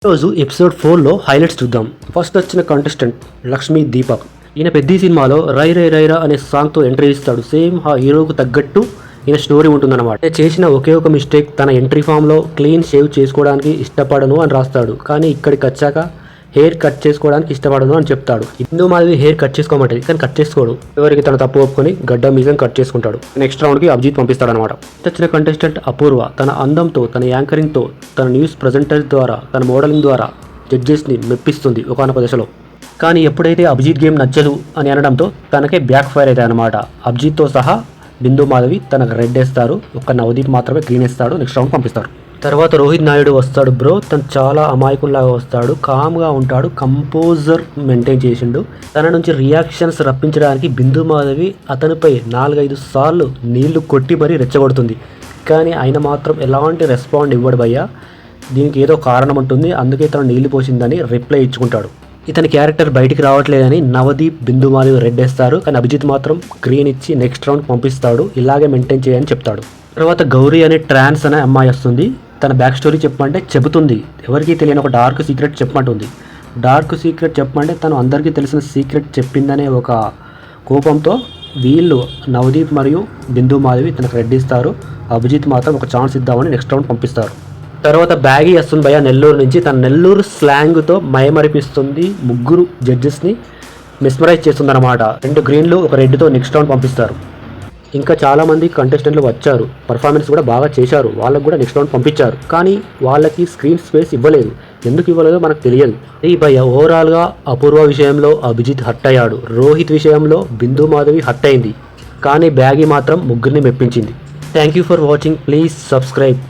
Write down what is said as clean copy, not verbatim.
ఈరోజు episode 4లో highlights చూద్దాం. First వచ్చిన కంటెస్టెంట్ లక్ష్మీ దీపక్. ఈయన పెద్ద సినిమాలో రై రై రైరా అనే సాంగ్తో ఎంట్రీ ఇస్తాడు. సేమ్ ఆ హీరోకు తగ్గట్టు ఈయన స్టోరీ ఉంటుందన్నమాట. ఆయన చేసిన ఒకే ఒక మిస్టేక్, తన ఎంట్రీ ఫామ్లో క్లీన్ షేవ్ చేసుకోవడానికి ఇష్టపడను అని రాస్తాడు. కానీ ఇక్కడికి వచ్చాక హెయిర్ కట్ చేసుకోవడానికి ఇష్టపడను అని చెప్తాడు. ఇందు మాధవి హెయిర్ కట్ చేసుకోమంటది, కానీ కట్ చేసుకోడు. ఎవరికి తన తప్పు ఒప్పుకొని గడ్డ మీజం కట్ చేసుకుంటాడు. నెక్స్ట్ రౌండ్కి అభిజిత్ పంపిస్తాడు అనమాట. వచ్చిన కంటెస్టెంట్ అపూర్వ. తన అందంతో, తన యాంకరింగ్తో, తన న్యూస్ ప్రజెంటర్స్ ద్వారా, తన మోడలింగ్ ద్వారా జడ్జెస్ని మెప్పిస్తుంది ఒకానొక దశలో. కానీ ఎప్పుడైతే అభిజిత్ గేమ్ నచ్చదు అని అనడంతో తనకే బ్యాక్ ఫైర్ అవుతాయి అనమాట. అభిజిత్తో సహా బిందు మాధవి తనకు రెడ్ వేస్తారు, ఒక నవదీప్ మాత్రమే గ్రీన్ వేస్తాడు. నెక్స్ట్ రౌండ్ పంపిస్తారు. తర్వాత రోహిత్ నాయుడు వస్తాడు. బ్రో తను చాలా అమాయకుల్లాగా వస్తాడు, కామ్గా ఉంటాడు, కంపోజర్ మెయింటైన్ చేసిండు. తన నుంచి రియాక్షన్స్ రప్పించడానికి బిందు మాధవి అతనిపై 4-5 సార్లు నీళ్లు కొట్టి మరీ రెచ్చగొడుతుంది. కానీ ఆయన మాత్రం ఎలాంటి రెస్పాండ్ ఇవ్వడు భయ్యా. దీనికి ఏదో కారణం ఉంటుంది, అందుకే తను నీళ్లు పోసిందని రిప్లై ఇచ్చుకుంటాడు. ఇతని క్యారెక్టర్ బయటికి రావట్లేదని నవదీప్, బిందు మాధవి రెడ్ వేస్తారు. కానీ అభిజిత్ మాత్రం గ్రీన్ ఇచ్చి నెక్స్ట్ రౌండ్ పంపిస్తాడు. ఇలాగే మెయింటైన్ చేయని చెప్తాడు. తర్వాత గౌరీ అనే ట్రాన్స్ అనే అమ్మాయి వస్తుంది. తన బ్యాక్ స్టోరీ చెప్పమంటే చెబుతుంది. ఎవరికి తెలియని ఒక డార్క్ సీక్రెట్ చెప్పమంటుంది. డార్క్ సీక్రెట్ చెప్పమంటే తను అందరికీ తెలిసిన సీక్రెట్ చెప్పిందనే ఒక కోపంతో వీళ్ళు నవదీప్ మరియు బిందు మాధవి తనకు రెడ్ ఇస్తారు. అభిజిత్ మాత్రం ఒక ఛాన్స్ ఇద్దామని నెక్స్ట్ రౌండ్ పంపిస్తారు. తర్వాత బ్యాగీ వస్తుంది భయ్య నెల్లూరు నుంచి. తన నెల్లూరు స్లాంగ్తో మయమరిపిస్తుంది. ముగ్గురు జడ్జెస్ని మిస్మరైజ్ చేస్తుంది అనమాట. 2 గ్రీన్లు, ఒక రెడ్తో నెక్స్ట్ రౌండ్ పంపిస్తారు. ఇంకా చాలామంది కంటెస్టెంట్లు వచ్చారు, పర్ఫార్మెన్స్ కూడా బాగా చేశారు. వాళ్ళకు కూడా నెక్స్ట్ రౌండ్ పంపించారు. కానీ వాళ్ళకి స్క్రీన్ స్పేస్ ఇవ్వలేదు. ఎందుకు ఇవ్వలేదో మనకు తెలియదు. ఈ భయ్య ఓవరాల్గా అపూర్వ విషయంలో అభిజిత్ హట్ అయ్యాడు. రోహిత్ విషయంలో బిందు మాధవి హట్ అయింది. కానీ బ్యాగీ మాత్రం ముగ్గురిని మెప్పించింది. Thank you for watching. Please subscribe.